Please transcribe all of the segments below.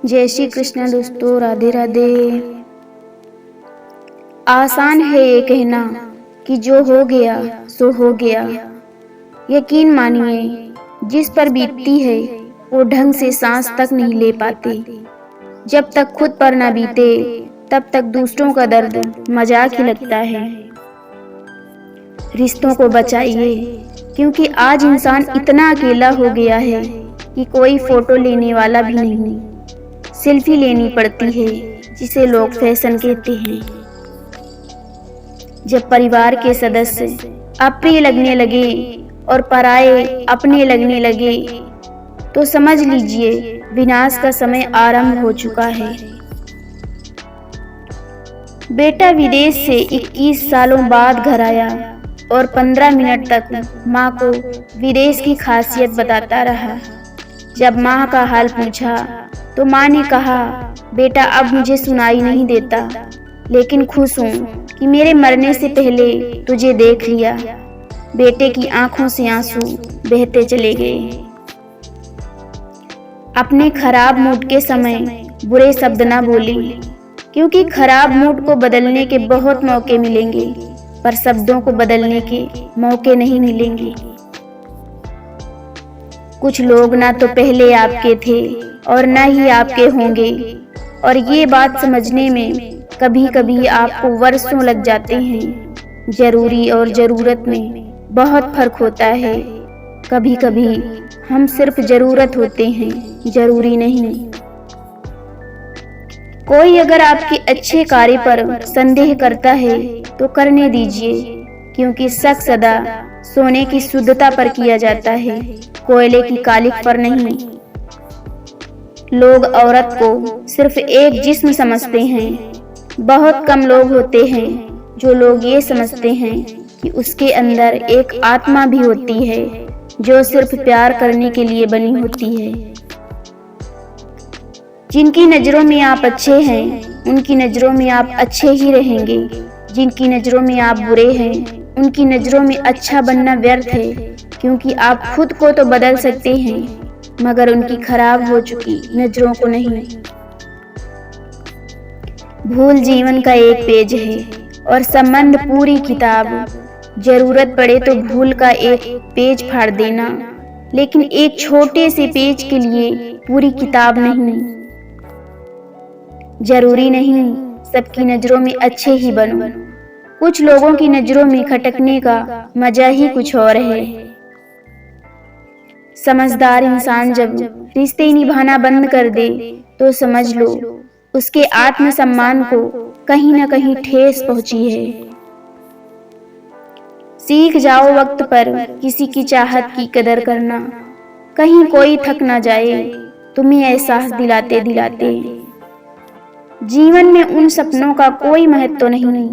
जय श्री कृष्ण दोस्तों, राधे राधे। आसान है ये कहना कि जो हो गया सो हो गया। यकीन मानिए, जिस पर बीतती है वो ढंग से सांस तक नहीं ले पाते। जब तक खुद पर ना बीते तब तक दूसरों का दर्द मजाक ही लगता है। रिश्तों को बचाइए, क्योंकि आज इंसान इतना अकेला हो गया है कि कोई फोटो लेने वाला भी नहीं। सेल्फी लेनी पड़ती है, जिसे लोग फैशन कहते हैं। जब परिवार के सदस्य अप्रिय लगने लगे और पराये अपने लगने लगे, तो समझ लीजिए विनाश का समय आरंभ हो चुका है। बेटा विदेश से 21 सालों बाद घर आया और 15 मिनट तक माँ को विदेश की खासियत बताता रहा। जब माँ का हाल पूछा तो माँ ने कहा, बेटा अब मुझे सुनाई नहीं देता, लेकिन खुश हूँ कि मेरे मरने से पहले तुझे देख लिया। बेटे की आंखों से आंसू बहते चले गए। अपने खराब मूड के समय बुरे शब्द ना बोले, क्योंकि खराब मूड को बदलने के बहुत मौके मिलेंगे, पर शब्दों को बदलने के मौके नहीं मिलेंगे। कुछ लोग ना तो पहले आपके थे और ना ही आपके होंगे, और ये बात समझने में कभी कभी आपको वर्षों लग जाते हैं। जरूरी और जरूरत में बहुत फर्क होता है। कभी कभी हम सिर्फ जरूरत होते हैं, जरूरी नहीं। कोई अगर आपके अच्छे कार्य पर संदेह करता है तो करने दीजिए, क्योंकि शक सदा सोने की शुद्धता पर किया जाता है, कोयले की कालिख पर नहीं। लोग औरत को सिर्फ एक जिस्म समझते हैं। बहुत कम लोग होते हैं जो लोग ये समझते हैं कि उसके अंदर एक आत्मा भी होती है, जो सिर्फ प्यार करने के लिए बनी होती है। जिनकी नज़रों में आप अच्छे हैं, उनकी नज़रों में आप अच्छे ही रहेंगे। जिनकी नज़रों में आप बुरे हैं, उनकी नज़रों में अच्छा बनना व्यर्थ है, क्योंकि आप खुद को तो बदल सकते हैं, मगर उनकी खराब हो चुकी नज़रों को नहीं। भूल जीवन का एक पेज है और संबंध पूरी किताब। जरूरत पड़े तो भूल का एक पेज फाड़ देना, लेकिन एक छोटे से पेज के लिए पूरी किताब नहीं। जरूरी नहीं सबकी नजरों में अच्छे ही बनो। कुछ लोगों की नजरों में खटकने का मजा ही कुछ और है। समझदार इंसान जब रिश्ते निभाना बंद कर दे तो समझ लो उसके आत्मसम्मान को कहीं न कहीं ठेस पहुंची है। सीख जाओ वक्त पर किसी की चाहत की कदर करना, कहीं कोई थक ना जाए तुम्हें एहसास दिलाते दिलाते। जीवन में उन सपनों का कोई महत्व नहीं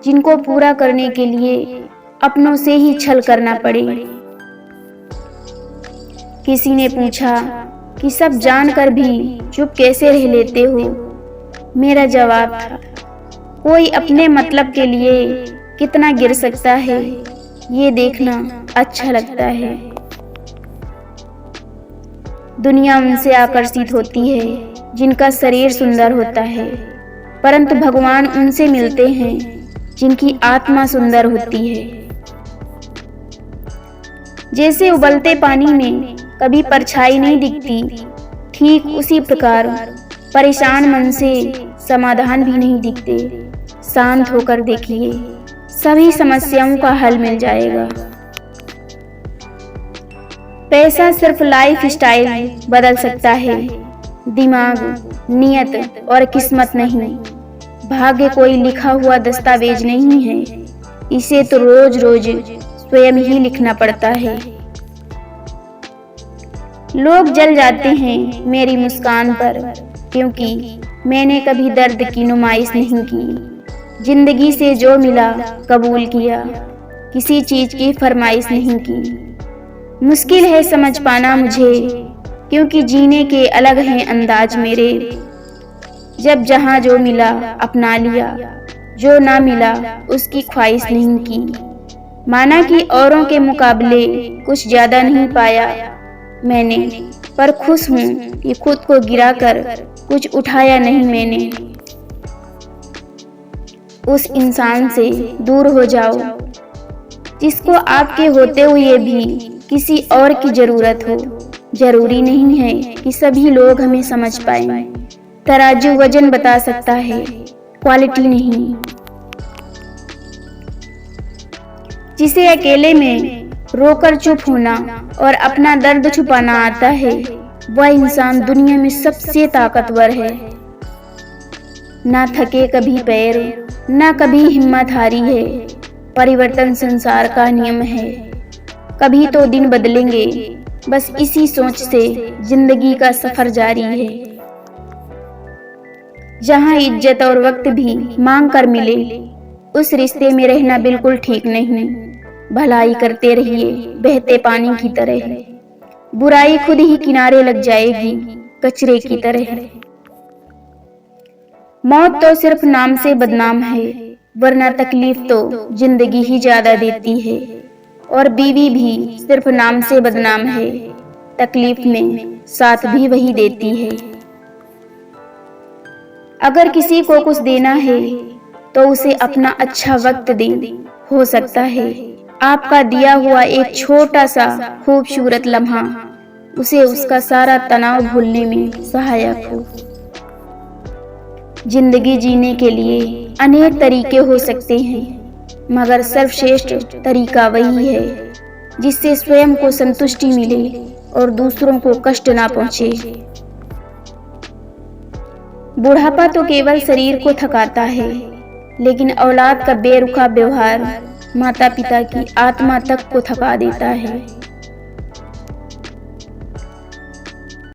जिनको पूरा करने के लिए अपनों से ही छल करना पड़े। किसी ने पूछा कि सब जानकर भी चुप कैसे रह लेते हो। मेरा जवाब था, कोई अपने मतलब के लिए कितना गिर सकता है, ये देखना अच्छा लगता है। दुनिया उनसे आकर्षित होती है जिनका शरीर सुंदर होता है, परंतु भगवान उनसे मिलते हैं जिनकी आत्मा सुंदर होती है। जैसे उबलते पानी में कभी परछाई नहीं दिखती, ठीक उसी प्रकार परेशान मन से समाधान भी नहीं दिखते। शांत होकर देखिए, सभी समस्याओं का हल मिल जाएगा। पैसा सिर्फ लाइफ स्टाइल बदल सकता है, दिमाग, नियत और किस्मत नहीं। भाग्य कोई लिखा हुआ दस्तावेज नहीं है, इसे तो रोज रोज स्वयं ही लिखना पड़ता है। लोग जल जाते हैं मेरी मुस्कान पर, क्योंकि मैंने कभी दर्द की नुमाइश नहीं की। जिंदगी से जो मिला कबूल किया, किसी चीज की फरमाइश नहीं की। मुश्किल है समझ पाना मुझे, क्योंकि जीने के अलग हैं अंदाज मेरे। जब जहां जो मिला अपना लिया, जो ना मिला उसकी ख्वाहिश नहीं की। माना कि औरों के मुकाबले कुछ ज्यादा नहीं पाया मैंने, पर खुश हूँ कि खुद को गिराकर कुछ उठाया नहीं मैंने। उस इंसान से दूर हो जाओ जिसको आपके होते हुए भी किसी और की जरूरत हो। जरूरी नहीं है कि सभी लोग हमें समझ पाएं। तराजू वजन बता सकता है, क्वालिटी नहीं। जिसे अकेले में रोकर चुप होना और अपना दर्द छुपाना आता है, वह इंसान दुनिया में सबसे ताकतवर है। ना थके कभी पैर, ना कभी हिम्मत हारी है। परिवर्तन संसार का नियम है। कभी तो दिन बदलेंगे, बस इसी सोच से जिंदगी का सफर जारी है। जहां इज्जत और वक्त भी मांग कर मिले, उस रिश्ते में रहना बिल्कुल ठीक नहीं। भलाई करते रहिए बहते पानी की तरह, बुराई खुद ही किनारे लग जाएगी कचरे की तरह। मौत तो सिर्फ नाम से बदनाम है, वरना तकलीफ तो जिंदगी ही ज्यादा देती है। और बीवी भी सिर्फ नाम से बदनाम है, तकलीफ में साथ भी वही देती है। अगर किसी को कुछ देना है तो उसे अपना अच्छा वक्त दें। हो सकता है आपका दिया हुआ एक छोटा सा खूबसूरत लम्हा उसे उसका सारा तनाव भूलने में सहायक हो। जिंदगी जीने के लिए अनेक तरीके हो सकते हैं, मगर सर्वश्रेष्ठ तरीका वही है जिससे स्वयं को संतुष्टि मिले और दूसरों को कष्ट ना पहुंचे। बुढ़ापा तो केवल शरीर को थकाता है, लेकिन औलाद का बेरुखा व्यवहार माता पिता की आत्मा तक को थका देता है।